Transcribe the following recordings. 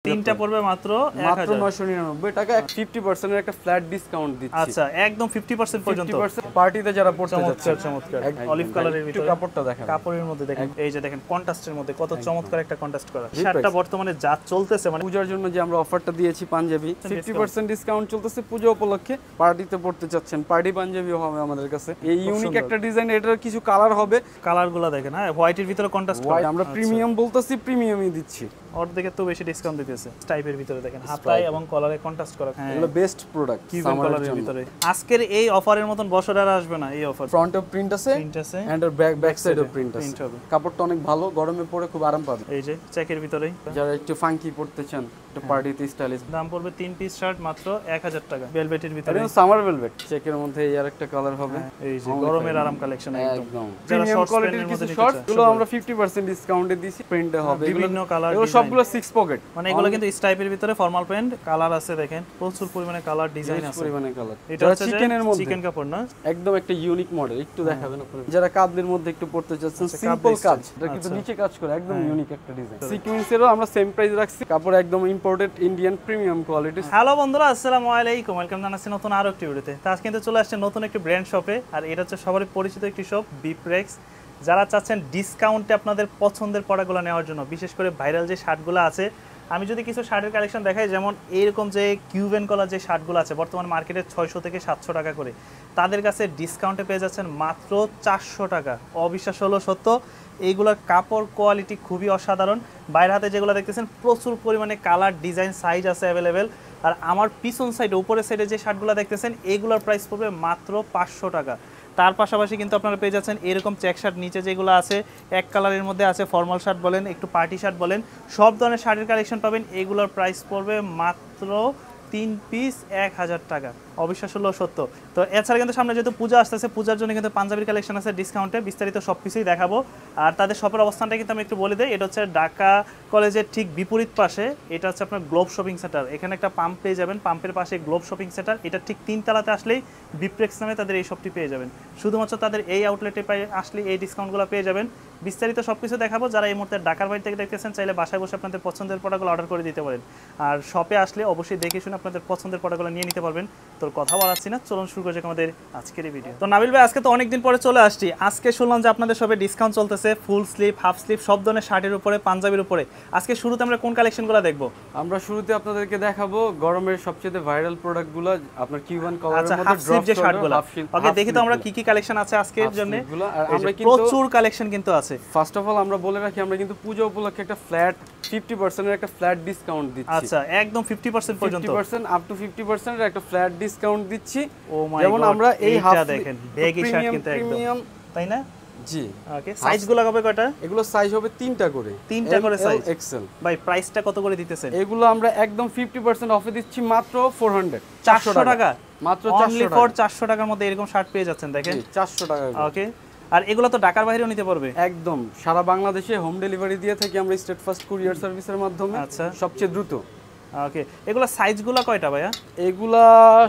তিনটা পড়বে মাত্র 999 টাকা 50% এর একটা ফ্ল্যাট ডিসকাউন্ট দিচ্ছি। আচ্ছা, একদম 50% পর্যন্ত। 50% পার্টিতে যারা পড়তে যাচ্ছে। চমৎকার। অলিভ কালারের ভিতরে কাপড়টা দেখেন। কাপড়ের মধ্যে দেখেন, এই যে দেখেন কন্ট্রাস্টের মধ্যে কত চমৎকার একটা কন্ট্রাস্ট করা। শার্টটা বর্তমানে যা চলতেছে, মানে পূজার জন্য যে আমরা অফারটা দিয়েছি পাঞ্জাবি 50% ডিসকাউন্ট চলতেছে পূজা উপলক্ষে। পার্টিতে পড়তে চাচ্ছেন, পার্টি পাঞ্জাবিও হবে আমাদের কাছে। এই ইউনিক একটা ডিজাইন, এটার কিছু কালার হবে। কালারগুলো দেখেন, হ্যাঁ, হোয়াইটের ভিতরে কন্ট্রাস্ট করা। আমরা প্রিমিয়াম বলতেছি, প্রিমিয়ামই দিচ্ছি। অর্ধেকের তো বেশি ডিসকাউন্ট দিতেছে। স্টাইপের ভিতরে দেখেন হাতায় এবং কলারে কন্ট্রাস্ট করা। এগুলো বেস্ট প্রোডাক্ট কিউবেন কলারের ভিতরে। আজকের এই অফারের মতন বছর আর আসবে না এই অফার। ফ্রন্টে প্রিন্ট আছে এন্ড ব্যাক সাইডে প্রিন্ট আছে। কাপড়টা অনেক ভালো, গরমে পরে খুব আরাম পাবে। এই যে চেকের ভিতরে যারা একটু ফাঙ্কি পড়তে চান, একটু পার্টিতে স্টাইলিশ। দাম পড়বে 3 পিস শার্ট মাত্র 1000 টাকা। ভেলভেটের ভিতরে, সামার ভেলভেট। চেকের মধ্যে এই আরেকটা কালার হবে। এই যে গরমের আরাম কালেকশন একদম। প্রিমিয়াম কোয়ালিটির কিছু শর্টস গুলো আমরা 50% ডিসকাউন্টে দিছি। প্রিন্টে হবে বিভিন্ন কালার, এগুলো সবগুলো 6 পকেট। মানে এগুলো কিন্তু স্টাইপের ভিতরে ফর্মাল প্যান্ট। কালার আছে দেখেন, প্রচুর পরিমাণে কালার, ডিজাইন আছে পরিমাণে কালার। এটা হচ্ছে চিকেনের মধ্যে, চিকেন কাপড় না, একদম একটা ইউনিক মডেল। একটু দেখাবেন আপনারা যারা কাঁধের মধ্যে একটু পড়তে চাচ্ছেন, সিম্পল কাজ, এটা কিন্তু নিচে কাজ করে, একদম ইউনিক একটা ডিজাইন। সিকোয়েন্সেরও আমরা সেম প্রাইস রাখছি। কাপড় একদম imported Indian premium quality. Hello বন্ধুরা, আসসালামু আলাইকুম, ওয়েলকাম জানাচ্ছি নতুন আরো একটি ভিডিওতে। তো আজকে কিন্তু চলে আসছে নতুন একটি ব্র্যান্ড শপে, আর এটা হচ্ছে সবারই পরিচিত একটি শপ, বিপ্রেক্স। যারা চাচ্ছেন ডিসকাউন্টে আপনাদের পছন্দের প্রোডাক্টগুলো নেওয়ার জন্য, বিশেষ করে ভাইরাল যে শার্টগুলো আছে, আমি যদি কিছু শার্টের কালেকশন দেখাই, যেমন এইরকম যে কিউবেন কলার যে শার্টগুলো আছে বর্তমান মার্কেটে 600 থেকে 700 টাকা করে, তাদের কাছে ডিসকাউন্টে পেয়ে যাচ্ছেন মাত্র 400 টাকা। অবিশ্বাস হলো সত্য, এইগুলোর কাপড় কোয়ালিটি খুবই অসাধারণ। বাইরের হাতে যেগুলো দেখতেছেন প্রচুর পরিমাণে কালার, ডিজাইন, সাইজ আছে অ্যাভেলেবেল। আর আমার পিছন সাইডে, উপরের সাইডে যে শার্টগুলো দেখতেছেন, এইগুলোর প্রাইস পড়বে মাত্র 500 টাকা। তার পাশাপাশি কিন্তু আপনারা পেয়ে যাচ্ছেন এরকম চেক শার্ট, নিচে যেগুলো আছে এক কালারের মধ্যে আছে, ফর্মাল শার্ট বলেন, একটু পার্টি শার্ট বলেন, সব ধরনের শার্টের কালেকশন পাবেন। এগুলোর প্রাইস পড়বে মাত্র 3 পিস 1000 টাকা। অবিশ্বাস হলো সত্য। তো এছাড়া কিন্তু সামনে যেহেতু পূজা আসতেছে, পূজার জন্য কিন্তু পাঞ্জাবির কালেকশন আছে ডিসকাউন্টে, বিস্তারিত সব কিছুই দেখাবো। আর তাদের শপের অবস্থানটা কিন্তু আমি একটু বলে দিই। এটা হচ্ছে ঢাকা কলেজের ঠিক বিপরীত পাশে, এটা হচ্ছে আপনার গ্লোব শপিং সেন্টার। এখানে একটা পাম্প পেয়ে যাবেন, পাম্পের পাশে গ্লোব শপিং সেন্টার। এটা ঠিক 3 তলাতে আসলেই বিপ্রেক্স নামে তাদের এই শপটি পেয়ে যাবেন। শুধুমাত্র তাদের এই আউটলেটে আসলে এই ডিসকাউন্টগুলো পেয়ে যাবেন। বিস্তারিত সব কিছু দেখাবো। যারা এই মুহূর্তে ঢাকার বাড়ি থেকে দেখতেছেন, চাইলে বাসায় বসে আপনাদের পছন্দের প্রোডাক্টগুলো অর্ডার করে দিতে পারেন। আর শপে আসলে অবশ্যই দেখে শুনে আপনাদের পছন্দের প্রোডাক্টগুলো নিয়ে নিতে পারবেন। তোর কথা বলাচ্ছি না, চলুন শুরু করেছি আমাদের আজকের এই ভিডিও। তো নাবিল ভাই, আজকে তো অনেকদিন পরে চলে আসছি। আজকে শুনলাম যে আপনাদের শপে ডিসকাউন্ট চলতেছে, ফুল স্লিভ, হাফ স্লিভ, সব ধরনের শার্টের উপরে, পাঞ্জাবির উপরে। আজকে শুরুতে আমরা কোন কালেকশনগুলো দেখবো? আমরা শুরুতে আপনাদেরকে দেখাবো গরমের সবচেয়ে ভাইরাল প্রোডাক্টগুলো, আপনার কিউবান কলারের মধ্যে হাফ স্লিভ যে শার্টগুলো। ওকে, দেখি তো আমরা কি কি কালেকশন আছে আজকের জন্য। আমরা কিন্তু প্রচুর কালেকশন কিন্তু আছে। ফার্স্ট অফ অল আমরা বলে রাখি, আমরা কিন্তু পূজা উপলক্ষে একটা ফ্ল্যাট 50% এর একটা ফ্ল্যাট ডিসকাউন্ট দিচ্ছি। আচ্ছা, একদম 50% পর্যন্ত, 50% আপ টু 50% এর একটা ফ্ল্যাট ডিসকাউন্ট দিচ্ছি। ও মাই গড, যেমন আমরা এই হাফ দেখেন বেগি শার্ট কিন্তু একদম, তাই না? জি। ওকে, সাইজগুলো হবে কয়টা? এগুলো সাইজ হবে 3টা করে, 3টা করে সাইজ এক্সেল। ভাই, প্রাইসটা কত করে দিতেছেন? এগুলো আমরা একদম 50% অফে দিচ্ছি মাত্র 400 টাকা। মাত্র 400 টাকার মধ্যে এরকম শার্ট পেয়ে যাচ্ছেন, দেখেন 400 টাকা। ওকে, আর এগুলো তো ঢাকার বাইরেও নিতে পারবে? একদম সারা বাংলাদেশে হোম ডেলিভারি দিয়ে থাকি আমরা স্টেট ফার্স্ট কুরিয়ার সার্ভিসের মাধ্যমে। আচ্ছা, সবচেয়ে দ্রুত। ওকে, এগুলা সাইজগুলো কয়টা ভাইয়া? এগুলা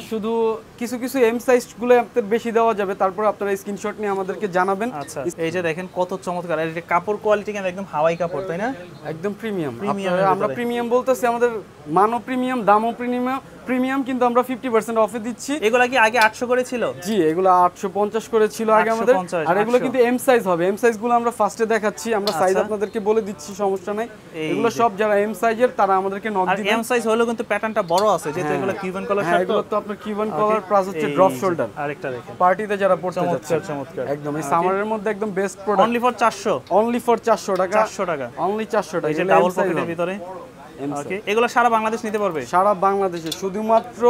শুধু কিছু কিছু এম সাইজগুলো আপনাদের বেশি দেওয়া যাবে, তারপর আপনারা স্ক্রিনশট নিয়ে আমাদেরকে জানাবেন। আচ্ছা, এই যে দেখেন কত চমৎকার, আর এটা কাপড় কোয়ালিটি কিন্তু একদম হাওয়াই কাপড়, তাই না? একদম প্রিমিয়াম। আমরা প্রিমিয়াম বলতেছি, আমাদের মানও প্রিমিয়াম, দামও প্রিমিয়াম, কিন্তু আমরা 50% অফে দিচ্ছি। এগুলা কি আগে 800 করে ছিল? জি, এগুলো 850 করে ছিল আগে আমাদের। আর এগুলো কিন্তু এম সাইজ হবে। এম সাইজগুলো আমরা ফার্স্টে দেখাচ্ছি, আমরা সাইজ আপনাদেরকে বলে দিচ্ছি, সমস্যা নাই। এগুলো সব যারা এম সাইজের তারা আমাদেরকে নক দিবেন। এম সাইজ হলো কিন্তু প্যাটার্নটা বড় আছে, যেহেতু এগুলো কিউবান কলার শার্ট। এগুলো তো আপনার কিউবান কলার প্লাস হচ্ছে ড্রপ শোল্ডার। আরেকটা দেখেন, পার্টিতে যারা পড়তে যাচ্ছে, চমৎকার একদম এই সামারের মধ্যে একদম best product. Only for 400, only for 400 টাকা, 400 টাকা, অনলি 400 টাকা। এই যে ডাবল পকেটের ভিতরে। ওকে, এগুলো সারা বাংলাদেশ নিতে পারবে? সারা বাংলাদেশে, শুধুমাত্র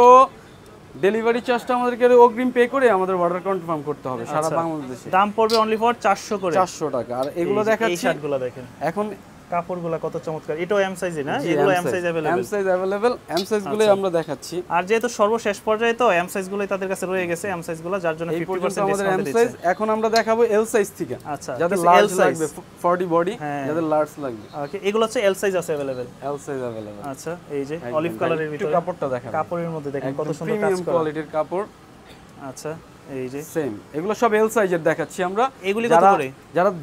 ডেলিভারি চার্জটা আমাদেরকে অগ্রিম পে করে আমাদের অর্ডার কনফার্ম করতে হবে সারা বাংলাদেশে। দাম পড়বে অনলি ফর 400 করে, 400 টাকা। আর এগুলো দেখাচ্ছি, এই শার্টগুলো দেখেন এখন কাপড়গুলো কত চমৎকার। এটাও এম সাইজে না? এগুলো M size available, M size available, M সাইজগুলো আমরা দেখাচ্ছি। আর যেহেতু সর্বশেষ পর্যায়ে তো এম সাইজগুলোই তাদের কাছে রয়ে গেছে, এম সাইজগুলো, যার জন্য 50% আমাদের এম ডিসকাউন্ট সাইজ। দিচ্ছে। এখন আমরা দেখাবো এল সাইজ থেকে। আচ্ছা, যাদের লার্জ লাগবে 40 বডি, যাদের লার্জ লাগবে। ওকে, এগুলো হচ্ছে এল সাইজ আছে अवेलेबल, এল সাইজ अवेलेबल। আচ্ছা, এই যে অলিভ কালারের ভিতরে কাপড়টা দেখেন, কাপড়ের মধ্যে দেখেন কত সুন্দর কাজ প্রিমিয়াম করা, কোয়ালিটির কাপড়। আচ্ছা, এই যে সেম, এগুলো সব এল সাইজের দেখাচ্ছি আমরা। এগুলি কত করে?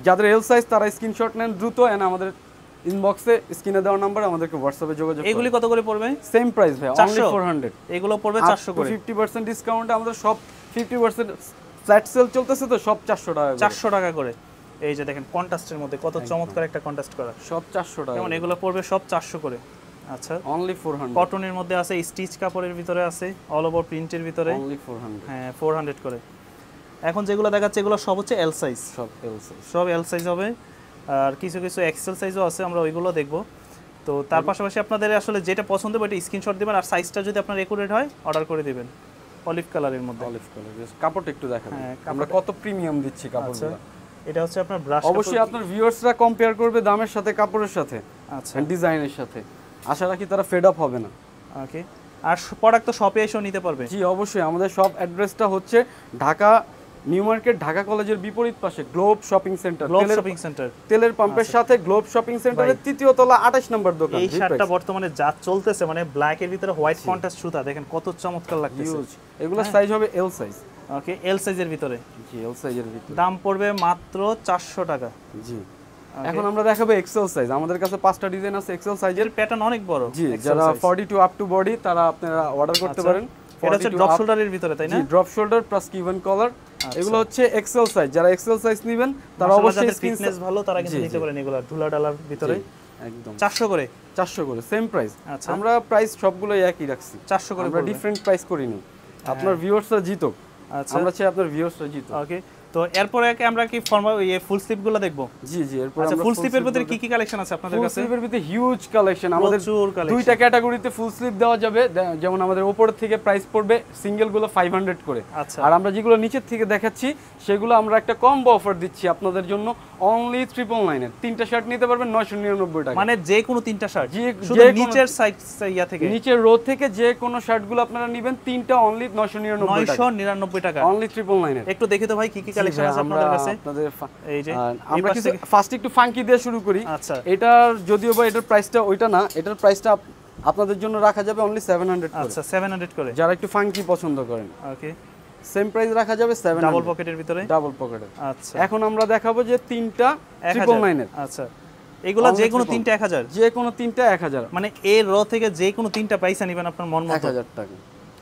যাদের এল সাইজ তারা স্ক্রিনশট নেন দ্রুত, এন্ড আমাদের ইনবক্সে স্ক্রিনে দেওয়া নাম্বার আমাদেরকে হোয়াটসঅ্যাপে যোগাযোগ করুন। এগুলি কত করে পড়বে? সেম প্রাইস ভাই, অনলি 400। এগুলো পড়বে 400 করে। 50% ডিসকাউন্টে আমাদের সব 50% ফ্ল্যাট সেল চলতেছে, তো সব 400 টাকা করে। 400 টাকা করে। এই যে দেখেন কন্ট্রাস্টের মধ্যে কত চমৎকার একটা কন্ট্রাস্ট করা, সব 400 টাকা। যেমন এগুলো পড়বে সব 400 করে। আচ্ছা, অনলি 400। কটনের মধ্যে আছে, স্টিচ কাপড়ের ভিতরে আছে, অল ওভার প্রিন্টের ভিতরে, অনলি 400। হ্যাঁ 400 করে। এখন যেগুলো দেখাচ্ছে এগুলো সব হচ্ছে এল সাইজ, সব এল সাইজ, সব এল সাইজ হবে। আর কিছু কিছু এক্সেল সাইজও আছে, আমরা ওইগুলো দেখব। তো তার পাশাপাশি আপনাদের আসলে যেটা পছন্দ হবে এটা স্ক্রিনশট দিবেন, আর সাইজটা যদি আপনার একুরেট হয় অর্ডার করে দিবেন। অলিভ কালারের মধ্যে, অলিভ কালার। কাপড়টা একটু দেখাবেন, হ্যাঁ, আমরা কত প্রিমিয়াম দিচ্ছি কাপড়গুলো। এটা হচ্ছে আপনার ব্রাশ। অবশ্যই আপনার ভিউয়ার্সরা কম্পেয়ার করবে দামের সাথে, কাপড়ের সাথে, আচ্ছা, ডিজাইনের সাথে। আশা রাখি তারা ফেড আপ হবে না। ওকে। আর প্রোডাক্ট তো শপে এসেও নিতে পারবে? জি অবশ্যই। আমাদের শপ অ্যাড্রেসটা হচ্ছে ঢাকা নিউ মার্কেট, ঢাকা কলেজের বিপরীত পাশে globe shopping centre. Globe shopping centre, তেলের পাম্পের সাথে গ্লোব শপিং সেন্টারের তৃতীয় তলা 28 নম্বর দোকান। এই শার্টটা বর্তমানে যা চলতেছে, মানে ব্ল্যাক এর ভিতরে হোয়াইট কন্ট্রাস্ট সুতা, দেখেন কত চমৎকার লাগতেছে। এগুলো সাইজ হবে এল সাইজ। ওকে, এল সাইজের ভিতরে। জি, এল সাইজের ভিতরে। দাম পড়বে মাত্র 400 টাকা। জি। এখন আমরা দেখাবো এক্সেল সাইজ। আমাদের কাছে 5টা ডিজাইন আছে এক্সেল সাইজের। প্যাটার্ন অনেক বড়। জি, যারা 42 আপ টু বডি তারা আপনারা অর্ডার করতে পারেন। এটা হচ্ছে ড্রপ শোল্ডারের ভিতরে, তাই না? জি, ড্রপ শোল্ডার প্লাস কিউবান কলার। এগুলো হচ্ছে এক্সেল সাইজ। যারা এক্সেল সাইজ নেবেন তারা অবশ্যই ফিটনেস ভালো, তারা কিন্তু নিতে পারেন এগুলো ঢুলা ডালার ভিতরে। একদম 400 করে। 400 করে সেম প্রাইস। আচ্ছা, আমরা প্রাইস সবগুলোই একই রাখছি, 400 করে। আমরা ডিফারেন্ট প্রাইস করিনি। আপনার ভিউয়ার্সরা জিতুক, আচ্ছা, আমরা চাই আপনার ভিউয়ার্সরা জিতুক। ওকে। তো এরপরে আমরা কি ফর্মাল এই ফুল স্লিপ গুলো দেখবো? জি জি। এরপর আচ্ছা, আমরা ফুল স্লিপের ভিতরে কি কি কালেকশন আছে আপনাদের কাছে? ফুল স্লিপের ভিতরে হিউজ কালেকশন। আমাদের প্রচুর কালেকশন। দুইটা ক্যাটাগরিতে ফুল স্লিপ দেওয়া যাবে। যেমন আমাদের উপর থেকে প্রাইস পড়বে সিঙ্গেল গুলো 500 করে। আচ্ছা, আর আমরা যেগুলো নিচের থেকে দেখাচ্ছি সেগুলো আমরা একটা কম্বো অফার দিচ্ছি আপনাদের জন্য, অনলি 999 এর। তিনটা শার্ট নিতে পারবেন 999 টাকা। মানে যে কোনো তিনটা শার্ট, শুধু যে নিচের সাইড ইয়া থেকে, নিচের রো থেকে যে কোনো শার্টগুলো আপনারা নেবেন, তিনটা অনলি 999 টাকা। অনলি 999 এর। একটু দেখি তো ভাই কি কি কালেকশন আছে আপনাদের কাছে। আপনাদের এই যে আমরা কিছু ফার্স্ট একটু ফাঙ্কি দিয়ে শুরু করি। আচ্ছা, এটার যদিও বা এটার প্রাইসটা ওইটা না, এটার প্রাইসটা আপনাদের জন্য রাখা যাবে অনলি 700 করে। আচ্ছা, 700 করে। যারা একটু ফাঙ্কি পছন্দ করেন, ওকে, সেম প্রাইস রাখা যাবে 700। ডাবল পকেটের ভিতরে, ডাবল পকেটের। আচ্ছা, এখন আমরা দেখাবো যে তিনটা 999 এর। আচ্ছা, এগুলা যে কোনো তিনটা 1000, যে কোনো তিনটা 1000। মানে এর র থেকে যে কোনো তিনটা পয়সা নেবেন আপনার মন মতো, 1000 টাকা।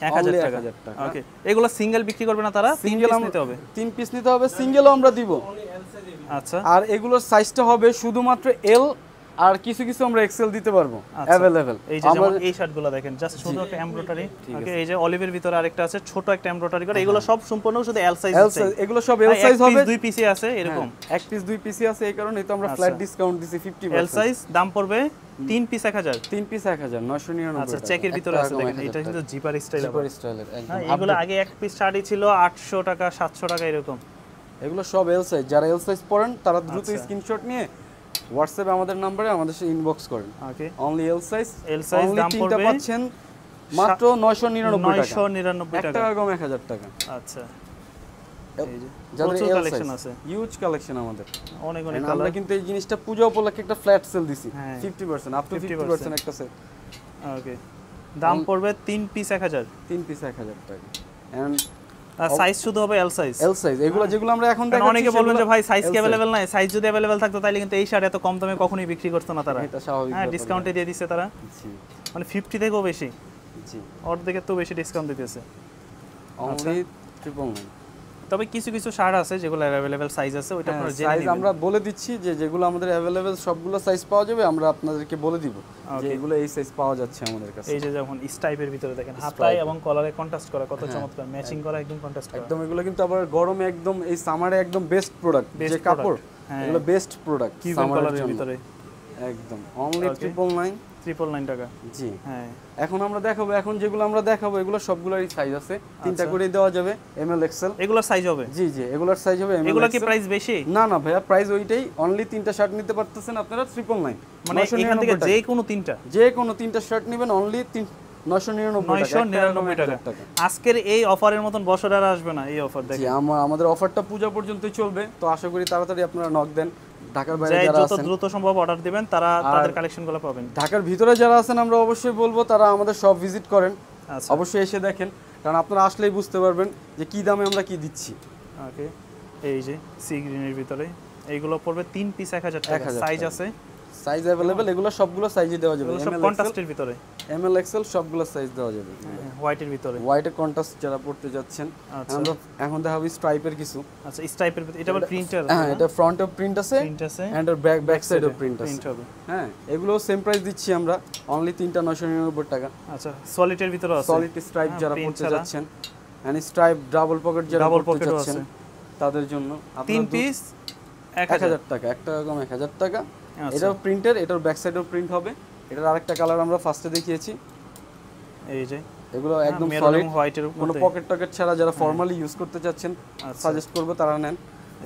1000 টাকা। ওকে, এগুলা সিঙ্গেল বিক্রি করবে না তারা, সিঙ্গেল নিতে হবে, 3 পিস নিতে হবে, সিঙ্গেলও আমরা দিব। আচ্ছা, আর এগুলোর সাইজটা হবে শুধুমাত্র এল, আর কিছু কিছু আমরা এক্সেল দিতে পারবো अवेलेबल। এই যে যেমন এই শার্টগুলো দেখেন, জাস্ট সুন্দর একটা এমব্রয়ডারি। ওকে, এই যে অলিভের ভিতরে আরেকটা আছে ছোট একটা এমব্রয়ডারি করে। এগুলো সব সম্পূর্ণ শুধু এল সাইজ আছে। এগুলো সব এল সাইজ হবে, দুই পিসে আছে এরকম, এক পিস দুই পিসি আছে। এই কারণে তো আমরা ফ্ল্যাট ডিসকাউন্ট দিছি 50%। এল সাইজ দাম পড়বে 3 পিস 1000। 3 পিস 1000, 999 আচ্ছা, চেকের ভিতরে আছে দেখেন, এটা কিন্তু জিপার স্টাইল। জিপার স্টাইলের একদম। এগুলো আগে এক পিস শাড়ি ছিল 800 টাকা 700 টাকা এরকম। এগুলো সব এল সাইজ। যারা এল সাইজ পড়েন তারা দ্রুত স্ক্রিনশট নিয়ে হোয়াটসঅ্যাপে আমাদের নম্বরে আমাদের সাথে ইনবক্স করেন। Okay, only L size. L size দাম পড়বে পাচ্ছেন মাত্র 999 টাকা। 999 টাকা, টাকা কম 1000 টাকা। আচ্ছা, এই যে যাদের প্রচুর এল কালেকশন সাইজ আছে, হিউজ কালেকশন আমাদের। অনেক অনেক আমরা কালার। কিন্তু এই জিনিসটা পূজা উপলক্ষে একটা ফ্ল্যাট সেল দিছি, হ্যাঁ, 50% আপ টু 50% একটা সেল। ওকে, দাম পড়বে 3 পিস 1000। 3 পিস 1000 টাকা। এন্ড আর সাইজ শুধু হবে এল সাইজ। এল সাইজ এগুলো যেগুলো আমরা এখন দেখাচ্ছি, অনেকে বলবেন যে ভাই সাইজ কি अवेलेबल নাই? সাইজ যদি अवेलेबल থাকতো তাহলে কিন্তু এই শার্ট এত কম দামে কখনোই বিক্রি করতো না তারা। এটা স্বাভাবিক। হ্যাঁ, ডিসকাউন্টে দিয়ে দিচ্ছে তারা। জি, মানে 50 থেকেও বেশি। জি, অর্ধেকের তো বেশি ডিসকাউন্ট দিতেছে। অনলি 999। তবে কিছু কিছু শার্ট আছে যেগুলো अवेलेबल সাইজ আছে, ওইটা আপনারা জেনে সাইজ নেবেন। আমরা বলে দিচ্ছি যে যেগুলো আমাদের अवेलेबल সবগুলো সাইজ পাওয়া যাবে, আমরা আপনাদেরকে বলে দিব যে এগুলো এই সাইজ পাওয়া যাচ্ছে আমাদের কাছে। এই যে যেমন স্টাইপের ভিতরে দেখেন, হাতায় এবং কলারে কন্ট্রাস্ট করা কত চমৎকার, ম্যাচিং করা, একদম কন্ট্রাস্ট করা। একদম এগুলো কিন্তু আবার গরমে একদম এই সামারে একদম বেস্ট প্রোডাক্ট। যে কাপড় এগুলো বেস্ট প্রোডাক্ট সামারের ভিতরে একদম। অনলি 999 999 টাকা। জি, হ্যাঁ। এখন আমরা দেখাবো, এখন যেগুলো আমরা দেখাবো এগুলো সবগুলোরই সাইজ আছে, তিনটা করে দেওয়া যাবে এমএল এক্সেল। এগুলোর সাইজ হবে? জি জি, এগুলোর সাইজ হবে এমএল। এগুলো কি প্রাইস বেশি? না না ভাইয়া, প্রাইস ওইটাই। অনলি তিনটা শার্ট নিতে পারতেছেন আপনারা 999। মানে এখান থেকে যে কোনো তিনটা, যে কোনো তিনটা শার্ট নেবেন অনলি 999 টাকা। আজকের এই অফারের মতন বছর আর আসবে না এই অফার। দেখেন, জি, আমাদের অফারটা পূজা পর্যন্তই চলবে, তো আশা করি তাড়াতাড়ি আপনারা নক দেন। ঢাকার বাইরে যারা যত আছেন দ্রুত সম্ভব অর্ডার দিবেন, তারা তাদের কালেকশনগুলো পাবেন। ঢাকার ভিতরে যারা আছেন আমরা অবশ্যই বলবো তারা আমাদের শপ ভিজিট করেন। আচ্ছা, অবশ্যই এসে দেখেন, কারণ আপনারা আসলেই বুঝতে পারবেন যে কি দামে আমরা কি দিচ্ছি। ওকে, এই যে সি গ্রিনের ভিতরে এইগুলো পড়বে 3 পিস 1000 টাকা। সাইজ আছে সাইজ अवेलेबल, এগুলো সবগুলো সাইজে দেওয়া যাবে। সব কন্ট্রাস্টের ভিতরে, এমএল এক্সেল সবগুলো সাইজ দেওয়া যাবে। হোয়াইটের ভিতরে, হোয়াইটের কন্ট্রাস্ট যারা পড়তে যাচ্ছেন। আমরা এখন দেখাবো স্ট্রাইপের কিছু। আচ্ছা, স্ট্রাইপের ভিতরে এটা আবার প্রিন্টার। হ্যাঁ, এটা ফ্রন্টে প্রিন্ট আছে এন্ড ব্যাক সাইডে প্রিন্ট আছে। হ্যাঁ, এগুলো সেম প্রাইস দিচ্ছি আমরা, অনলি 3টা 999 টাকা। আচ্ছা, সলিডের ভিতরে আছে, সলিড স্ট্রাইপ যারা পড়তে যাচ্ছেন, এন্ড স্ট্রাইপ ডাবল পকেট যারা পড়তে যাচ্ছেন তাদের জন্য 3 পিস 1000 টাকা, 1 টাকা কম 1000 টাকা। এটাও প্রিন্টের, এটার ব্যাক সাইডেও প্রিন্ট হবে। এটার আরেকটা কালার আমরা ফার্স্টে দেখিয়েছি, এই যে এগুলো একদম সলিড হোয়াইটের উপর, কোনো পকেট টকেট ছাড়া যারা ফর্মালি ইউজ করতে যাচ্ছেন সাজেস্ট করব তারা নেন।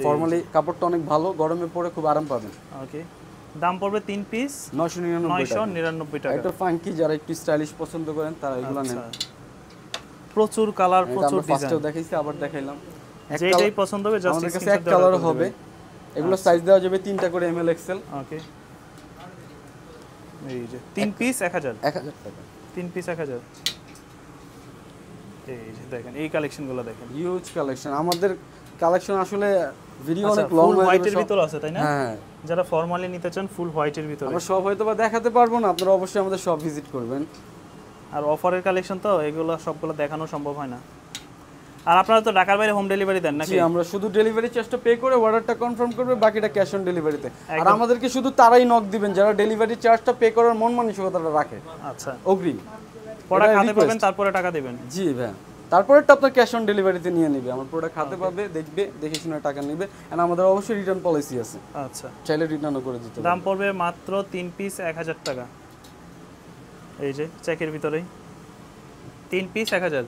ফর্মালি কাপড়টা অনেক ভালো, গরমে পরে খুব আরাম পাবেন। ওকে, দাম পড়বে 3 পিস 999 টাকা। এটা ফাঙ্কি যারা একটু স্টাইলিশ পছন্দ করেন তারা এগুলো নেন। প্রচুর কালার, প্রচুর ডিজাইন, ফার্স্টেও দেখাইছি আবার দেখাইলাম। যেটাই পছন্দ হবে জাস্ট আমাদের কাছে এক কালার হবে। এগুলো সাইজ দেওয়া যাবে 3টা করে এমএল এক্সেল। ওকে, এই যে 3 পিস 1000 টাকা, 3 পিস 1000। এই যে দেখেন, এই কালেকশনগুলো দেখেন, হিউজ কালেকশন। আমাদের কালেকশন আসলে ভিডিও অনেক লং হয়ে যাবে। হোয়াইটের ভিতর আছে তাই না? হ্যাঁ, যারা ফর্মালি নিতে চান ফুল হোয়াইটের ভিতরে। আমরা সব হয়তো বা দেখাতে পারবো না, আপনারা অবশ্যই আমাদের শপ ভিজিট করবেন। আর অফারের কালেকশন তো এগুলো সবগুলো দেখানো সম্ভব হয় না। আর আপনারা তো ঢাকার বাইরে হোম ডেলিভারি দেন নাকি? জি, আমরা শুধু ডেলিভারি চার্জটা পে করে অর্ডারটা কনফার্ম করবে, বাকিটা ক্যাশ অন ডেলিভারিতে। আর আমাদেরকে শুধু তারাই নক দিবেন যারা ডেলিভারি চার্জটা পে করার মন মানসিকতাটা রাখে। আচ্ছা, অগ্রিম প্রোডাক্ট হাতে পাবেন, তারপরে টাকা দিবেন। জি ভাই, তারপরেটা আপনার ক্যাশ অন ডেলিভারিতে নিয়ে নেবে। আমার প্রোডাক্ট হাতে পাবে, দেখবে, দেখে শুনে টাকা নেবে। এন্ড আমাদের অবশ্যই রিটার্ন পলিসি আছে। আচ্ছা, চাইলে রিটার্নও করে দিতে পারবেন। দাম পড়বে মাত্র 3 পিস 1000 টাকা। এই যে চেকের ভিতরেই 3 পিস 1000।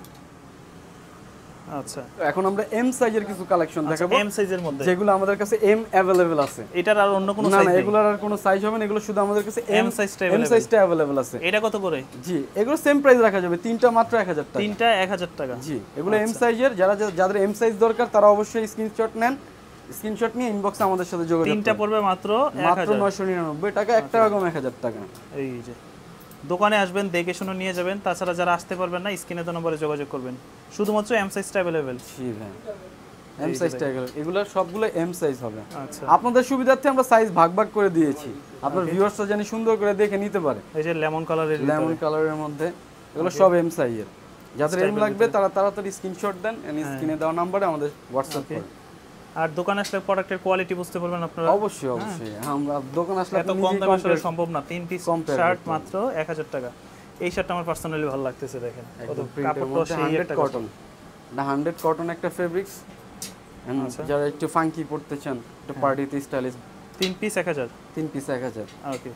আচ্ছা, এখন আমরা এম সাইজের কিছু কালেকশন দেখাবো। এম সাইজের মধ্যে যেগুলো আমাদের কাছে এম अवेलेबल আছে। এটার আর অন্য কোনো সাইজ নেই? না, এগুলোর আর কোনো সাইজ হবে না, এগুলো শুধু আমাদের কাছে এম সাইজটা अवेलेबल আছে। এটা কত করে? জি, এগুলো সেম প্রাইস রাখা যাবে, 3টা মাত্র 1000 টাকা। 3টা 1000 টাকা। জি, এগুলো এম সাইজের। যাদের এম সাইজ দরকার তারা অবশ্যই স্ক্রিনশট নেন, স্ক্রিনশট নিয়ে ইনবক্সে আমাদের সাথে যোগাযোগ করুন। 3টা পড়বে মাত্র 999 টাকা, 1 টাকা কম 1000 টাকা। এই যে দোকানে আসবেন, দেখে শুনে নিয়ে যাবেন। তাছাড়া যারা আসতে পারবেন না, স্ক্রিনে তো নম্বরে যোগাযোগ করবেন। শুধুমাত্র এম সাইজটা अवेलेबल। জি ভাই, এম সাইজটা এগুলো সবগুলো এম সাইজ হবে। আচ্ছা, আপনাদের সুবিধার্থে আমরা সাইজ ভাগ ভাগ করে দিয়েছি, আপনার ভিউয়ার্সরা জানি সুন্দর করে দেখে নিতে পারে। এই যে লেমন কালারের মধ্যে এগুলো সব এম সাইজের। যাদের এম লাগবে তারা তাড়াতাড়ি স্ক্রিনশট দেন, স্ক্রিনে দেওয়া নম্বরে আমাদের হোয়াটসঅ্যাপ করেন। আর দোকানে আসলে প্রোডাক্টের কোয়ালিটি বুঝতে পারবেন আপনারা। অবশ্যই অবশ্যই, আমরা দোকান আসলে এত কম দামে আসলে সম্ভব না। 3 পিস শার্ট মাত্র 1000 টাকা। এই শার্টটা আমার পার্সোনালি ভালো লাগতেছে, দেখেন কত কাপড়টা সেই একটা কটন না, 100 কটন একটা ফেব্রিক্স। যারা একটু ফাঙ্কি পড়তে চান, একটু পার্টিতে স্টাইলিশ, 3 পিস 1000। 3 পিস 1000। ওকে,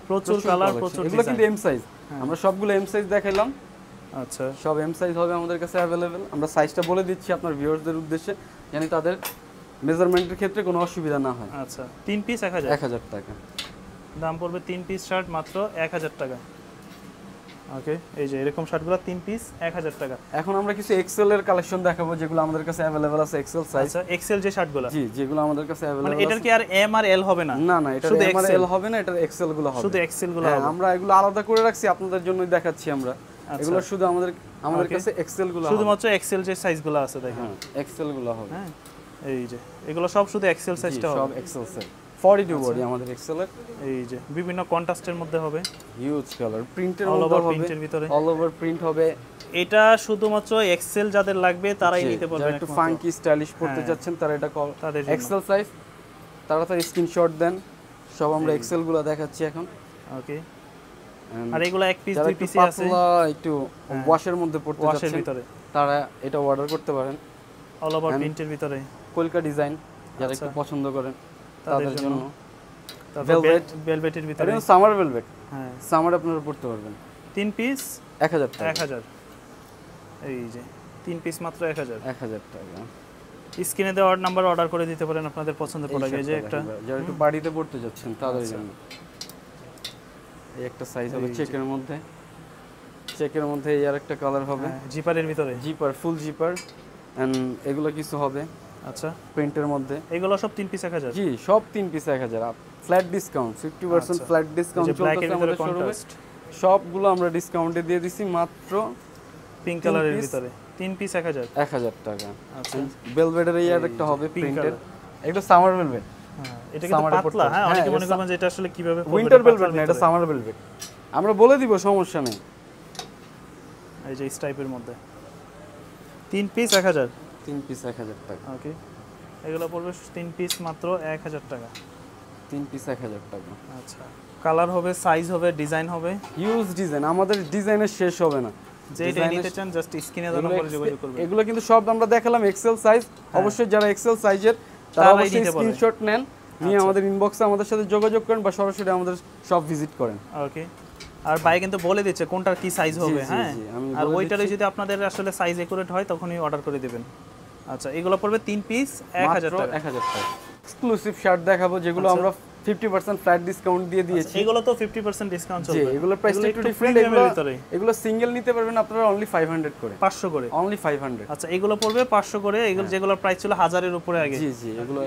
প্রচুর কালার, প্রচুর এগুলো কিন্তু এম সাইজ। আমরা সবগুলো এম সাইজ দেখাইলাম। আচ্ছা, সব এম সাইজ হবে আমাদের কাছে अवेलेबल। আমরা সাইজটা বলে দিচ্ছি আপনার ভিউয়ারদের উদ্দেশ্যে, জানি তাদের মেজারমেন্টের ক্ষেত্রে কোনো অসুবিধা না হয়। আচ্ছা, 3 পিস 1000 টাকা দাম পড়বে। 3 পিস শার্ট মাত্র 1000 টাকা। ওকে, এই যে এরকম শার্টগুলো 3 পিস 1000 টাকা। এখন আমরা কিছু এক্সেল এর কালেকশন দেখাবো যেগুলো আমাদের কাছে अवेलेबल আছে। XL size. আচ্ছা, এক্সেল যে শার্টগুলো? জি, যেগুলো আমাদের কাছে अवेलेबल মানে এটার কি আর এম আর এল হবে না? না না, এটা এম আর এল হবে না, এটা এক্সেল গুলো হবে। শুধু এক্সেল গুলো হবে। আমরা এগুলো আলাদা করে রাখছি, আপনাদের জন্যই দেখাচ্ছি আমরা। এগুলো শুধু আমাদের কাছে এক্সেল গুলো হবে। শুধুমাত্র এক্সেল যে সাইজগুলো আছে দেখেন, এক্সেল গুলো হবে। হ্যাঁ, এই যে এগুলো সব শুধু এক্সেল সাইজটা হবে। সব এক্সেল সাইজ, 42 বডি আমাদের এক্সেল এর। এই যে বিভিন্ন কন্ট্রাস্টের মধ্যে হবে, হিউজ কালার প্রিন্টের মধ্যে হবে, প্রিন্টের ভিতরে অল ওভার প্রিন্ট হবে। এটা শুধুমাত্র এক্সেল যাদের লাগবে তারাই নিতে পারবেন। যারা একটু ফাঙ্কি স্টাইলিশ পড়তে যাচ্ছেন তারা এটা এক্সেল সাইজ, তাড়াতাড়ি স্ক্রিনশট দেন। সব আমরা এক্সেল গুলো দেখাচ্ছি এখন। ওকে, আর এগুলো এক পিস দুই পিসই আছে, একটু ওয়াশের মধ্যে পড়তে যাচ্ছেন ভিতরে, তারা এটা অর্ডার করতে পারেন। অল ওভার প্রিন্টের ভিতরে কলকা ডিজাইন যারা একটু পছন্দ করেন তাদের জন্য। ভেলভেটের ভিতরে, সামার ভেলভেট। হ্যাঁ, সামার আপনারা পড়তে পারবেন। 3 পিস 1000 টাকা। 1000। এই যে 3 পিস মাত্র 1000 টাকা। স্ক্রিনে দেওয়ার নাম্বার অর্ডার করে দিতে পারেন আপনাদের পছন্দের প্রোডাক্ট। এই যে একটা যারা একটু বাড়িতে পড়তে যাচ্ছেন তাদের জন্য এই একটা সাইজ হবে চেকের মধ্যে। চেকের মধ্যে এই আরেকটা কালার হবে জিপারের ভিতরে, জিপার, ফুল জিপার। এন্ড এগুলো কিছু হবে আচ্ছা প্রিন্টের মধ্যে। এগুলো সব 3 পিস 1000। জি, সব 3 piece 1000। Flat discount, 50% flat discount চলতেছে আমাদের শোরুমে। সবগুলো আমরা ডিসকাউন্টে দিয়ে দিছি মাত্র পিঙ্ক কালারের ভিতরে 3 পিস 1000 টাকা। আচ্ছা, ভেলভেটের এই আরেকটা হবে প্রিন্টের, এটা সামার ভেলভেট। হ্যাঁ এটা কিন্তু পাতলা, হ্যাঁ অনেকে মনে করবেন যে এটা আসলে কিভাবে পরবে, উইন্টার ভেলভেট না, এটা সামার ভেলভেট। আমরা বলে দিব, সমস্যা নেই। এই যে এই টাইপের মধ্যে 3 পিস 1000, 3 পিস 1000 টাকা। ওকে এগুলো পড়বে 3 পিস মাত্র 1000 টাকা। 3 পিস 1000 টাকা। আচ্ছা কালার হবে, সাইজ হবে, ডিজাইন হবে, হিউজ ডিজাইন, আমাদের ডিজাইনের শেষ হবে না। যেটা নিতে চান জাস্ট স্ক্রিনে দেওয়া নম্বরে যোগাযোগ করবেন। এগুলো কিন্তু সব আমরা দেখালাম এক্সেল সাইজ, অবশ্যই যারা এক্সেল সাইজের তারা অবশ্যই স্ক্রিনশট নেন, নিয়ে আমাদের ইনবক্সে আমাদের সাথে যোগাযোগ করেন বা সরাসরি আমাদের শপ ভিজিট করেন। ওকে আর ভাই কিন্তু বলে দিচ্ছে কোনটার কি সাইজ হবে, হ্যাঁ আর ওইটারই যদি আপনাদের আসলে সাইজ একুরেট হয় তখনই অর্ডার করে দিবেন। আচ্ছা এগুলো পড়বে 3 পিস 1000 টাকা। 1000 টাকা। এক্সক্লুসিভ শার্ট দেখাবো যেগুলো আমরা 50% ফ্ল্যাট ডিসকাউন্ট দিয়ে দিয়েছি। এগুলো তো 50% ডিসকাউন্ট চলবে। জি এগুলোর প্রাইসটা একটু ডিফারেন্ট। এগুলো সিঙ্গেল নিতে পারবেন আপনারা অনলি 500 করে, 500 করে, অনলি 500। আচ্ছা এগুলো পড়বে 500 করে। এগুলো যেগুলোর প্রাইস ছিল 1000 এর উপরে আগে। জি জি এগুলো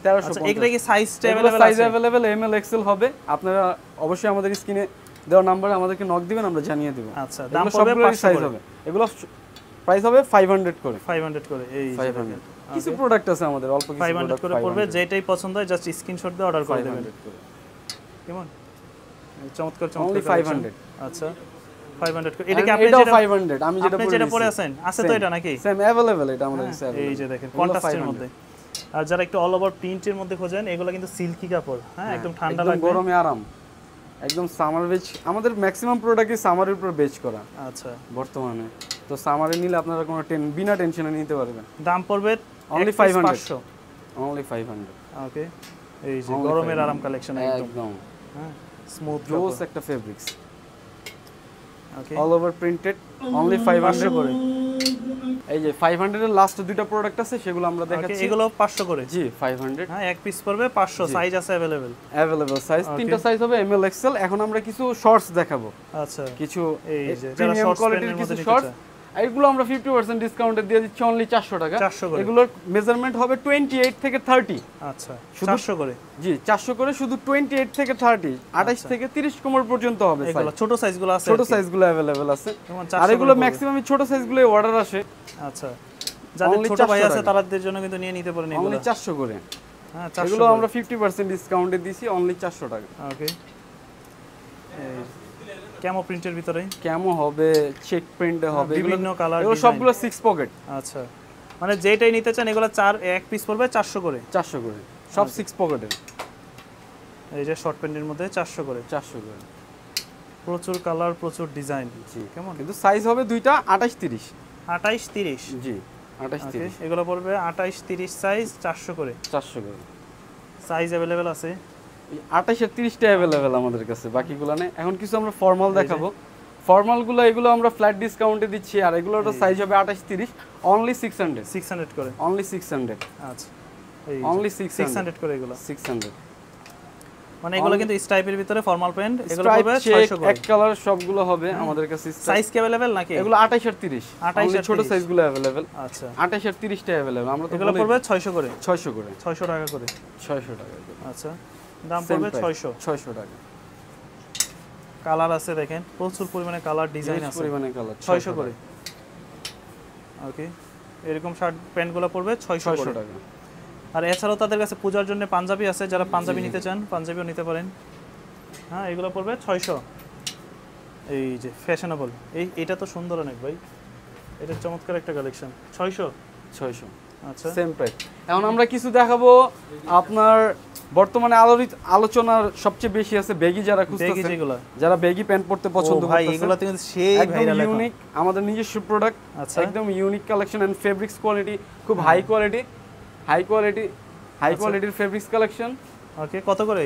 1350। আচ্ছা এগুলা কি সাইজটা अवेलेबल আছে? Size available M L XL হবে। আপনারা অবশ্যই আমাদের স্ক্রিনে দেওয়া নম্বরে আমাদেরকে নক দিবেন, আমরা জানিয়ে দেব। আচ্ছা দাম পড়বে 500 করে হবে। এগুলো প্রাইস হবে 500 করে, 500 করে। এই 500 কিছু প্রোডাক্ট আছে আমাদের, অল্প কিছু 500 করে পড়বে। যেটাই পছন্দ হয় জাস্ট স্ক্রিনশট দিয়ে অর্ডার করে দেবেন। কেমন চমৎকার অনলি 500। আচ্ছা 500 করে। এটা কি আপনি যেটা যেটা 500 আমি যেটা পরে আছেন আছে তো এটা নাকি? সেম अवेलेबल এটা আমাদের কাছে। এই যে দেখেন কন্ট্রাস্টের মধ্যে। আর যারা একটু অল ওভার প্রিন্টের মধ্যে খোঁজেন এগুলো কিন্তু সিল্কি কাপড়, হ্যাঁ একদম ঠান্ডা লাগবে, গরমে আরাম, একদম সামার বেচ। আমাদের ম্যাক্সিমাম প্রোডাক্টই সামারের উপর বেচ করা আচ্ছা বর্তমানে। তো সামারে নিলে আপনারা কোনো বিনা টেনশনে নিতে পারবেন। দাম পড়বে অনলি 500, অনলি 500। ওকে এই যে গরমের আরাম কালেকশন একদম, হ্যাঁ স্মুথ জোস একটা fabrics, okay all over printed, only 500 করে। এই যে 500 এর লাস্ট দুটো প্রোডাক্ট আছে সেগুলো আমরা দেখাচ্ছি। এগুলো 500 করে। জি 500, হ্যাঁ এক পিস পড়বে 500। সাইজ আছে अवेलेबल সাইজ তিনটা সাইজ হবে এম এল এক্সেল। এখন আমরা কিছু শর্টস দেখাবো। আচ্ছা কিছু এই যে যারা প্রিমিয়াম শর্টস কোয়ালিটির কিছু শর্টস, এগুলো আমরা 50% ডিসকাউন্টে দিয়ে দিচ্ছি অনলি 400 টাকা। এগুলোর মেজারমেন্ট হবে 28 থেকে 30। আচ্ছা 400 করে। জি 400 করে, শুধু 28 থেকে 30, 28 থেকে 30 কোমর পর্যন্ত হবে। এগুলো ছোট সাইজগুলো আছে, ছোট সাইজগুলো अवेलेबल আছে। আর এগুলো ম্যাক্সিমাম ছোট সাইজগুলোই অর্ডার আসে। আচ্ছা যাদের ছোট ভাই আছে তাদের জন্য কিন্তু নিয়ে নিতে পারেন এগুলো অনলি 400 করে। হ্যাঁ 400 এগুলো আমরা 50% ডিসকাউন্টে দিছি অনলি 400 টাকা। ওকে এই ক্যামো প্রিন্টের ভিতরে ক্যামো হবে, চেক প্রিন্টে হবে, বিভিন্ন কালার, এগুলো সবগুলো 6 পকেট। আচ্ছা মানে যেটাই নিতে চান এগুলো এক পিস পড়বে 400 করে, 400 করে সব 6 পকেটের। এই যে শর্ট প্যান্টের মধ্যে 400 করে, 400 করে। প্রচুর কালার, প্রচুর ডিজাইন। জি কেমন কিন্তু সাইজ হবে দুইটা 28 30। 28 30। জি 28 30 এগুলো পড়বে 28 30 সাইজ 400 করে, 400 করে। সাইজ अवेलेबल আছে। 28 এর 30টা अवेलेबल আমাদের কাছে, বাকিগুলো নেই। এখন কিছু আমরা ফর্মাল দেখাবো। ফর্মালগুলো এগুলো আমরা ফ্ল্যাট ডিসকাউন্টে দিচ্ছি। আর এগুলোর সাইজ হবে 28 30, অনলি 600 করে, অনলি 600। আচ্ছা এই অনলি 600 করে এগুলো 600। মানে এগুলো কিন্তু স্ট্রাইপের ভিতরে ফর্মাল প্যান্ট, এগুলো পড়বে 600 করে। এক কালার সবগুলো হবে আমাদের কাছে। সাইজ কি अवेलेबल নাকি? এগুলো 28 আর 30, 28 আর ছোট সাইজগুলো अवेलेबल। আচ্ছা 28 আর 30টা अवेलेबल। আমরা তো এগুলো পড়বে 600 করে, 600 করে, 600 টাকা করে, 600 টাকা করে। আচ্ছা দাম পড়বে 600 টাকা। কালার আছে দেখেন, প্রচুর পরিমাণে কালার, ডিজাইন আছে, পরিমাণে কালার, 600 করে। ওকে এরকম শার্ট প্যান্টগুলো পড়বে 600 টাকা। আর এছাড়াও তাদের কাছে পূজার জন্য পাঞ্জাবি আছে, যারা পাঞ্জাবি নিতে চান পাঞ্জাবিও নিতে পারেন। হ্যাঁ এগুলো পড়বে 600। এই যে ফ্যাশনেবল, এটা তো সুন্দর অনেক ভাই, এটা চমৎকার একটা কালেকশন। 600। আচ্ছা সেম প্রাইস। এখন আমরা কিছু দেখাবো আপনার বর্তমানে আলোচনার সবচেয়ে বেশি আছে বেগি, যারা খুঁজতেছেন, যারা বেগি প্যান্ট পড়তে পছন্দ করতেছেন। ভাই এগুলো তো সেই ভাইরাল, ইউনিক, আমাদের নিজস্ব প্রোডাক্ট, একদম unique collection and fabrics quality খুব হাই কোয়ালিটির ফেব্রিক্স কালেকশন। ওকে কত করে?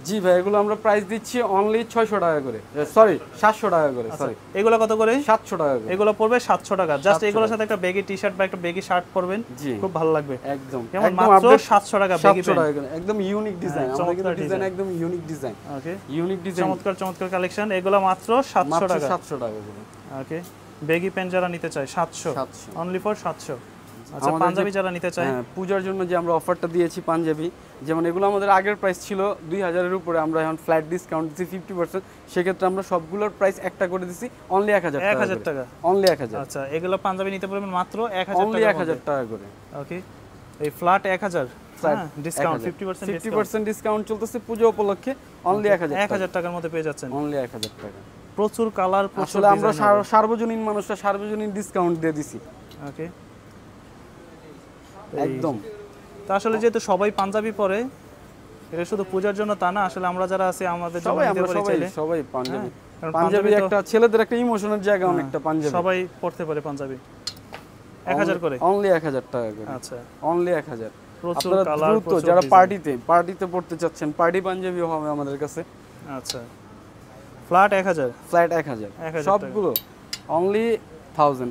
জি ভাই এগুলো আমরা প্রাইস দিচ্ছি অনলি 600 টাকা করে, সরি 700 টাকা করে। সরি এগুলো কত করে? 700 টাকা করে। এগুলো পড়বে 700 টাকা। জাস্ট এগুলোর সাথে একটা বেগি টি-শার্ট বা একটা বেগি শার্ট পরবেন, খুব ভালো লাগবে। একদম মাত্র 700 টাকা বেগি প্যান্ট, একদম ইউনিক ডিজাইন। আমাদের কিন্তু ডিজাইন একদম ইউনিক ডিজাইন। ওকে ইউনিক ডিজাইন, চমৎকার কালেকশন। এগুলো মাত্র 700 টাকা, 700 টাকা করে। ওকে বেগি প্যান্ট যারা নিতে চায় 700, অনলি ফর 700। আচ্ছা পাঞ্জাবি যারা নিতে চায়, হ্যাঁ পূজার জন্য যে আমরা অফারটা দিয়েছি পাঞ্জাবি, যেমন এগুলো আমাদের আগের প্রাইস ছিল 2000 এর উপরে, আমরা এখন ফ্ল্যাট ডিসকাউন্ট দিচ্ছি 50%। সেক্ষেত্রে আমরা সবগুলোর প্রাইস একটা করে দিচ্ছি অনলি 1000 টাকা, অনলি 1000। আচ্ছা এগুলো পাঞ্জাবি নিতে পারবেন মাত্র 1000 টাকা, অনলি 1000 টাকা করে। ওকে এই ফ্ল্যাট 1000, ডিসকাউন্ট 50% ডিসকাউন্ট চলতেছে পূজা উপলক্ষে অনলি 1000 টাকার মধ্যে পেয়ে যাচ্ছেন অনলি 1000 টাকা। প্রচুর কালার, আসলে আমরা সার্বজনীন মানুষরা সার্বজনীন ডিসকাউন্ট দিয়ে দিছি। ওকে, একদম। তো আসলে যেহেতু সবাই পাঞ্জাবি পরে, এটা শুধু পূজার জন্য তা না, আসলে আমরা যারা আছি আমাদের জন্য নিতে পারি চাইলে। সবাই পাঞ্জাবি, পাঞ্জাবি একটা ছেলেদের একটা ইমোশনের জায়গা, অনেকটা পাঞ্জাবি সবাই পড়তে পারে পাঞ্জাবি। 1000 করে অনলি 1000 টাকা করে। আচ্ছা, অনলি 1000। প্রচুর আপনারা কালার, দ্রুত যারা পার্টিতে পড়তে চাচ্ছেন, পার্টি পাঞ্জাবিও হবে আমাদের কাছে। আচ্ছা, ফ্ল্যাট 1000, ফ্ল্যাট 1000 সবগুলো অনলি 1000।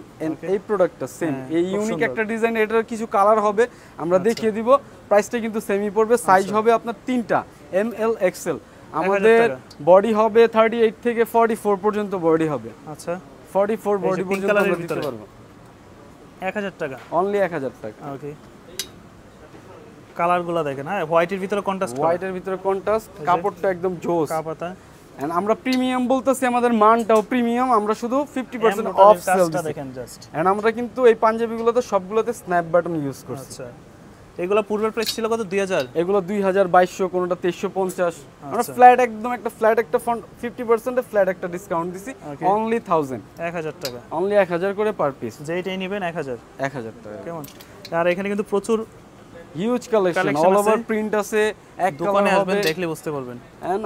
এই প্রোডাক্টটা সেম, এই ইউনিক একটা ডিজাইন, এটার কিছু কালার হবে আমরা দেখিয়ে দিব। প্রাইসটা কিন্তু সেমই পড়বে। সাইজ হবে আপনার তিনটা, এম এল এক্সেল। আমাদের বডি হবে 38 থেকে 44 পর্যন্ত বডি হবে। আচ্ছা, 44 বডি পর্যন্ত আমরা দিতে পারবো। 1000 টাকা অনলি 1000 টাকা। ওকে, কালারগুলো দেখেন। হ্যাঁ, হোয়াইটের ভিতরে কন্ট্রাস্ট, হোয়াইটের ভিতরে কন্ট্রাস্ট, কাপড়টা একদম জোস কাপাতা। এন্ড আমরা প্রিমিয়াম বলতেছি, আমাদের মানটাও প্রিমিয়াম। আমরা শুধু 50% অফ সেল দিচ্ছি দেখেন জাস্ট। এন্ড আমরা কিন্তু এই পাঞ্জাবিগুলোতে সবগুলোতে স্ন্যাপ বাটন ইউজ করছি। আচ্ছা, এগুলা পূর্বের প্রাইস ছিল কত? 2000। এগুলো 2200, কোনটা 2350। আমরা ফ্ল্যাট একদম একটা ফ্ল্যাট একটা 50% এ ফ্ল্যাট একটা ডিসকাউন্ট দিছি। অনলি 1000 টাকা, অনলি 1000 করে পার পিস। যেইটাই নেবেন 1000 টাকা। কেমন? আর এখানে কিন্তু প্রচুর huge collection, all over print আছে। এক দোকানে আসবেন, দেখলে বুঝতে পারবেন। এন্ড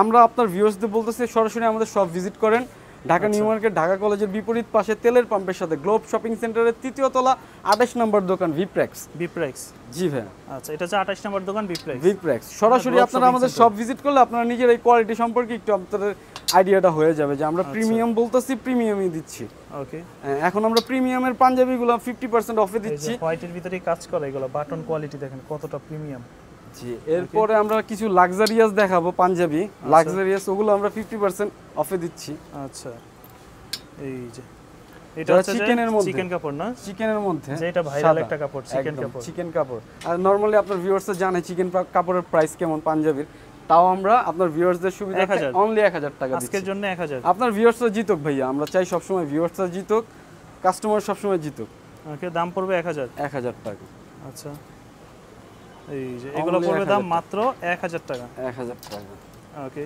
আমরা আপনার ভিউয়ার্সদের বলতেছি, সরাসরি আমাদের শপ ভিজিট করেন। ঢাকা নিউ মার্কেট, ঢাকা কলেজের বিপরীত পাশে তেলের পাম্পের সাথে গ্লোব শপিং সেন্টারের 3য় তলা 28 নম্বর দোকান ভিপ্রেক্স। জি ভাই। আচ্ছা, এটা হচ্ছে 28 নম্বর দোকান ভিপ্রেক্স। সরাসরি আপনারা আমাদের শপ ভিজিট করলে আপনারা নিজের এই কোয়ালিটি সম্পর্কে একটু আপনাদের আইডিয়াটা হয়ে যাবে যে আমরা প্রিমিয়াম বলতেছি, প্রিমিয়ামই দিচ্ছি। ওকে, এখন আমরা প্রিমিয়ামের পাঞ্জাবিগুলো 50% অফে দিচ্ছি। হোয়াইটের ভিতরে কাজ করা, এগুলো বাটন কোয়ালিটি দেখেন কতটা প্রিমিয়াম। জি, এরপরে আমরা কিছু লাক্সারিয়াস দেখাবো পাঞ্জাবি, লাক্সারিয়াস, ওগুলো আমরা 50% অফে দিচ্ছি। আচ্ছা, এই যে এটা হচ্ছে চিকেনের মধ্যে, চিকেন কাপড় না, চিকেনের মধ্যে যেটা ভাইরাল একটা কাপড়, চিকেন কাপড়, চিকেন কাপড়। আর নরমালি আপনার ভিউয়ার্সরা জানে চিকেন কাপড়ের প্রাইস কেমন পাঞ্জাবির, তাও আমরা আপনার ভিউয়ার্সদের সুবিধার্থে অনলি 1000 টাকা দিচ্ছি আজকের জন্য। 1000 আপনার ভিউয়ার্সরা জিতুক ভাইয়া, আমরা চাই সব সময় ভিউয়ার্সরা জিতুক, কাস্টমার সব সময় জিতুক। ওকে, দাম পড়বে 1000 টাকা। আচ্ছা, এই যে এগুলো পড়বে দাম মাত্র 1000 টাকা। 1000 টাকা। ওকে,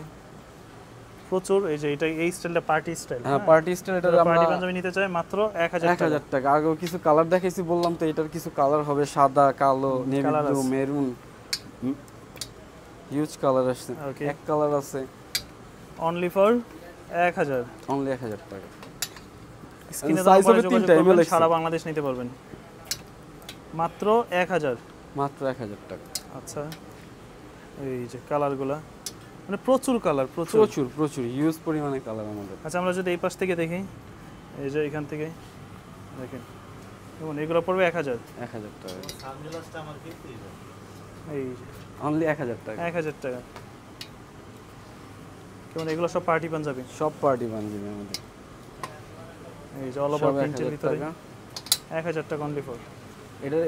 প্রচুর। এই যে এটা এই স্টাইলটা পার্টি স্টাইল। হ্যাঁ, পার্টি স্টাইল। এটা আমরা পার্টি পাঞ্জাবি নিতে চাই মাত্র 1000 টাকা। আগেও কিছু কালার দেখাইছি, বললাম তো এটার কিছু কালার হবে, সাদা, কালো, navy blue, maroon, huge colour আছে। এক কালার আছে অনলি ফর 1000, অনলি 1000 টাকা। স্ক্রিনে দাম পড়ে তিনটা এমএল, সারা বাংলাদেশ নিতে পারবেন মাত্র 1000, মাত্র 1000 টাকা। আচ্ছা, এই যে কালারগুলা, মানে প্রচুর কালার, প্রচুর হিউজ পরিমাণে কালার আমাদের। আচ্ছা, আমরা যদি এই পাশ থেকে দেখি, এই যে এখান থেকে দেখেন, দেখুন এগুলো পড়বে 1000 টাকা। সানগ্লাসটা আমার কিনতেই হবে, এই অনলি 1000 টাকা। 1000 টাকা। কেমন? এগুলো সব পার্টি পাঞ্জাবি, সব পার্টি পাঞ্জাবি আমাদের। এই যে অল ওভার প্রিন্টের ভিতরে 1000 টাকা অনলি ফর।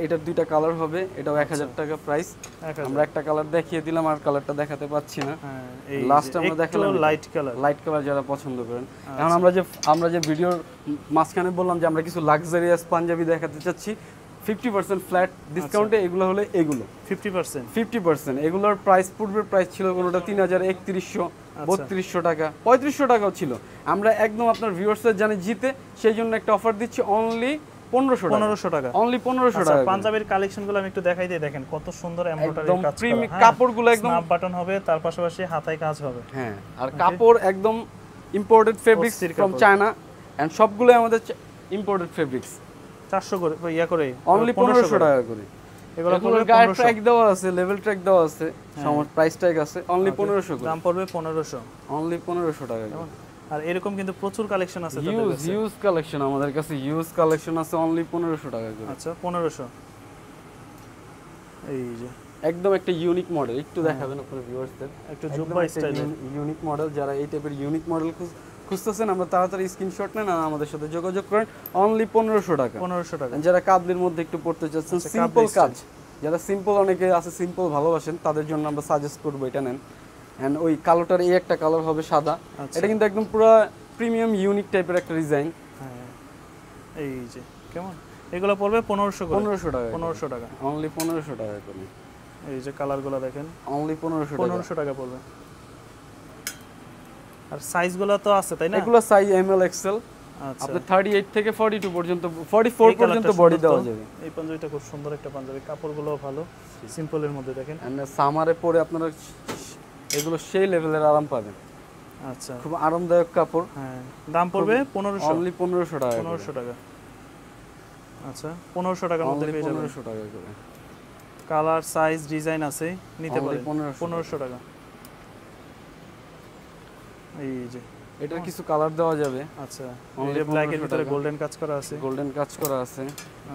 এটার দুইটা কালার হবে, এটাও 1000 টাকা প্রাইস। আমরা একটা কালার দেখিয়ে দিলাম, আর কালারটা দেখাতে পাচ্ছি না। লাস্ট আমরা দেখালাম লাইট কালার যারা পছন্দ করেন। এখন আমরা যে ভিডিওর মাঝখানে বললাম যে আমরা কিছু লাক্সারিয়াস পাঞ্জাবি দেখাতে চাচ্ছি 50% ফ্ল্যাট ডিসকাউন্টে। এগুলো হলো এগুলো 50%। এগুলোর প্রাইস, পূর্বের প্রাইস ছিল কোনোটা 3000, 3100, 3200 টাকা, 3500 টাকাও ছিল। আমরা একদম আপনার ভিউয়ার্সদের জানি জিতে, সেই জন্য একটা অফার দিচ্ছি অনলি 1500 টাকা। অনলি 1500 টাকা। পাঞ্জাবির কালেকশনগুলো আমি একটু দেখাই দিই, দেখেন কত সুন্দর এমব্রয়ডারি কাজ করা। কাপড়গুলো একদম স্ন্যাপ বাটন হবে, তার পাশাপাশি হাতায় কাজ হবে। হ্যাঁ, আর কাপড় একদম imported fabrics from China, and সবগুলো আমাদের ইম্পোর্টেড ফেব্রিক্স। 400 করে ইয়া করে, অনলি 1500 টাকা করে। এগুলো গায়ে ট্র্যাক দেওয়া আছে, লেভেল ট্র্যাক দেওয়া আছে, প্রাইস ট্যাগ আছে। অনলি 1500 করে, দাম পড়বে 1500, অনলি 1500 টাকা। আর এরকম কিন্তু প্রচুর কালেকশন আছে তাদের কাছে, হিউজ কালেকশন আমাদের কাছে, হিউজ কালেকশন আছে। অনলি 1500 টাকা করে। আচ্ছা, 1500। এই যে একদম একটা ইউনিক মডেল, একটু দেখাবেন আপনাদের ভিউয়ার্সদের, একটু জুব্বা স্টাইলের ইউনিক মডেল। যারা এই টাইপের ইউনিক মডেল খুঁজতেছেন, আমরা তাড়াতাড়ি স্ক্রিনশট নেন আর আমাদের সাথে যোগাযোগ করেন। অনলি 1500 টাকা। 1500 টাকা। যারা কাবলির মধ্যে একটু পড়তে চাচ্ছেন, সিম্পল কাজ, যারা সিম্পল, অনেকে আছে সিম্পল ভালোবাসেন, তাদের জন্য আমরা সাজেস্ট করব এটা নেন। এন্ড ওই কালোটার এই একটা কালার হবে সাদা, এটা কিন্তু একদম পুরো প্রিমিয়াম ইউনিক টাইপের একটা ডিজাইন। হ্যাঁ, এই যে কেমন? এগুলো পড়বে 1500 করে। 1500 টাকা। 1500 টাকা, অনলি 1500 টাকা করে। এই যে কালারগুলো দেখেন অনলি 1500 টাকা। 1500 টাকা পড়বে। আর সাইজগুলো তো আছে তাই না? এগুলো সাইজ ML XL, আচ্ছা আপনি 38 থেকে 42 পর্যন্ত 44 পর্যন্ত বডি দেওয়া যাবে। এই পাঞ্জাবিটা খুব সুন্দর একটা পাঞ্জাবি, কাপড়গুলো ভালো, সিম্পলের মধ্যে দেখেন। এন্ড সামারে পরে আপনারা এগুলো সেই লেভেলের আরাম পাবেন। আচ্ছা খুব আরামদায়ক কাপড়। হ্যাঁ, দাম পড়বে 1500, অনলি 1500 টাকা। 1500 টাকা। আচ্ছা 1500 টাকার মধ্যে পেয়ে যাবেন। 1500 টাকা করে। কালার সাইজ ডিজাইন আছে, নিতে Only পারেন 1500 টাকা। এই যে এটার কিছু কালার দেওয়া যাবে। আচ্ছা এই Only যে ব্ল্যাকের 1500 ভিতরে টাকা। গোল্ডেন কাজ করা আছে। গোল্ডেন কাজ করা আছে।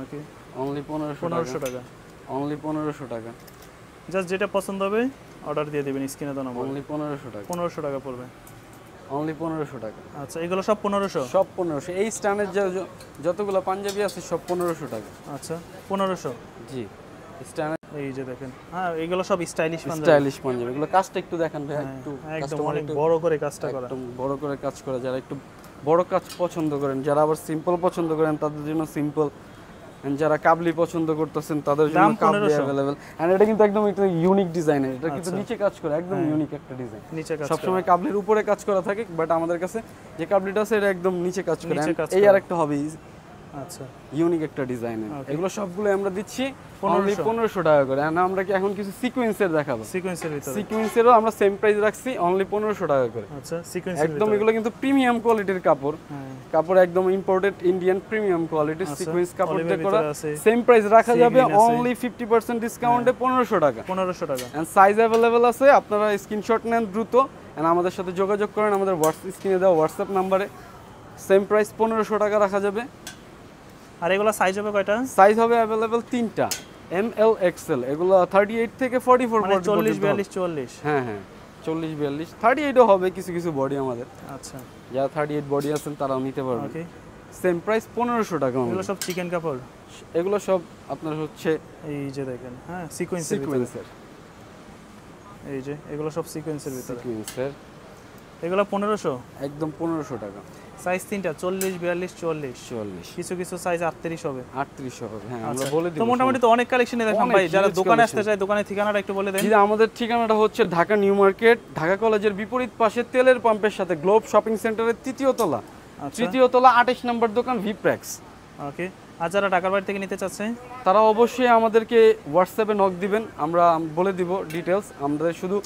ওকে অনলি 1500 টাকা। অনলি 1500 টাকা। জাস্ট যেটা পছন্দ হবে অর্ডার দিয়ে দিবেন স্ক্রিনে দেওয়া নম্বরে। অনলি 1500 টাকা। 1500 টাকা পড়বে। অনলি 1500 টাকা। আচ্ছা এগুলো সব 1500? সব 1500। এই স্টানের যতগুলো পাঞ্জাবি আছে সব 1500 টাকা। আচ্ছা 1500। জি স্টানের এই যে দেখেন, হ্যাঁ এগুলো সব স্টাইলিশ পাঞ্জাবি। স্টাইলিশ পাঞ্জাবি। এগুলো কাজটা একটু দেখেন ভাই, একটু একদম কাস্টমার অনেক একটু বড় করে কাজটা করা। একদম বড় করে কাজ করা, যারা একটু বড় কাজ পছন্দ করেন, যারা আবার সিম্পল পছন্দ করেন তাদের জন্য সিম্পল, যারা কাবলি পছন্দ করতেছেন তাদের জন্য দাম কাবলি 1500 अवेलेबल। এন্ড এটা কিন্তু একদম একটা ইউনিক ডিজাইনের, এটা কিন্তু আচ্ছা। নিচে কাজ করে, একদম ইউনিক একটা ডিজাইন। নিচে কাজ সব সময় কাবলির উপরে কাজ করা থাকে, বাট আমাদের কাছে যে কাবলিটা আছে এটা একদম নিচে কাজ করে। নিচে And কাজ এই করা। আরেকটা হবে আচ্ছা ইউনিক একটা ডিজাইনের। Okay. এগুলো সবগুলো আমরা দিচ্ছি 1500 1500 টাকা করে। এন্ড আমরা কি এখন কিছু সিকোয়েন্সের দেখাবো। সিকোয়েন্সের ভিতরে। সিকোয়েন্সেরও আমরা সেম প্রাইস রাখছি অনলি 1500 টাকা করে। আচ্ছা সিকোয়েন্সের একদম ভিতরে। এগুলো কিন্তু প্রিমিয়াম কোয়ালিটির কাপড়। হ্যাঁ কাপড় একদম ইম্পোর্টেড ইন্ডিয়ান প্রিমিয়াম কোয়ালিটির আচ্ছা, সিকোয়েন্স কাপড় olive দিয়ে এর করা। ভিতরে আছে। সেম প্রাইস রাখা sea যাবে green আছে। অনলি 50% ডিসকাউন্টে 1500 টাকা। 1500 টাকা। এন্ড সাইজ अवेलेबल আছে, আপনারা স্ক্রিনশট নেন দ্রুত এন্ড আমাদের সাথে যোগাযোগ করেন আমাদের স্ক্রিনে দেওয়া হোয়াটসঅ্যাপ নম্বরে। সেম প্রাইস 1500 টাকা রাখা যাবে। আর এগুলো সাইজ হবে কয়টা? সাইজ হবে अवेलेबल 3টা, ML XL। এগুলো 38 থেকে 44 মানে পর্যন্ত 40 হবে। 42 44। হ্যাঁ হ্যাঁ 40 42 38ও হবে কিছু কিছু বডি আমাদের। আচ্ছা যারা 38 বডি আছেন তারাও নিতে পারবেন। ওকে। সেম প্রাইস 1500 টাকা। এগুলো সব চিকেন কাপড়। এগুলো সব আপনার হচ্ছে এই যে দেখেন, হ্যাঁ সিকোয়েন্সের ভিতরে। সিকোয়েন্সের। এই যে এগুলো সব সিকোয়েন্সের ভিতরে। সিকোয়েন্সের এগুলো 1500। একদম 1500 টাকা। সাইজ তিনটা 40 42 44। 44 কিছু কিছু সাইজ 38 হবে। 38 হবে। হ্যাঁ আমরা আচ্ছা, বলে দিব। তো মোটামুটি তো অনেক কালেকশনে দেখলাম অনেক ভাই। যারা huge দোকানে আসতে collection। চায় দোকানের ঠিকানাটা একটু বলে দেন। জি আমাদের ঠিকানাটা হচ্ছে ঢাকা নিউ মার্কেট, ঢাকা কলেজের বিপরীত পাশে তেলের পাম্পের সাথে গ্লোব শপিং সেন্টারের তৃতীয় তলা। আচ্ছা তৃতীয় তলা 28 নম্বর দোকান ভিপ্রেক্স। ওকে। আর যারা ঢাকার বাইরে থেকে নিতে চাচ্ছে তারা অবশ্যই আমাদেরকে হোয়াটসঅ্যাপে নক দিবেন, আমরা বলে দিব ডিটেলস। আমাদের শুধু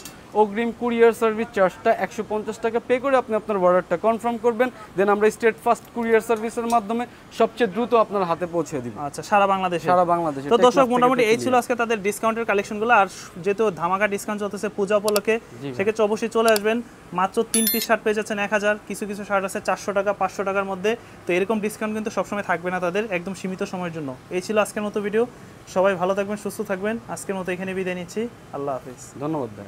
অগ্রিম কুরিয়ার সার্ভিস চার্জটা 150 টাকা পে করে আপনি আপনার অর্ডারটা কনফার্ম করবেন, দেন আমরা স্টেট ফাস্ট কুরিয়ার সার্ভিসের মাধ্যমে সবচেয়ে দ্রুত আপনার হাতে পৌঁছে দিব। আচ্ছা সারা বাংলাদেশে। সারা বাংলাদেশে। তো দর্শক মোটামুটি এই ছিল আজকে তাদের ডিসকাউন্টের কালেকশনগুলো। আর যেহেতু ধামাকা ডিসকাউন্ট চলতেছে পূজা উপলক্ষে, সেক্ষেত্রে অবশ্যই চলে আসবেন। মাত্র 3 পিস শার্ট পেয়ে যাচ্ছেন 1000, কিছু কিছু শার্ট আছে 400 টাকা 500 টাকার মধ্যে। তো এরকম ডিসকাউন্ট কিন্তু সবসময় থাকবে না তাদের, একদম সীমিত সময়ের জন্য। এই ছিল আজকের মতো ভিডিও। সবাই ভালো থাকবেন, সুস্থ থাকবেন। আজকের মতো এখানে বিদায় নিচ্ছি। আল্লাহ হাফিজ। ধন্যবাদ ভাই।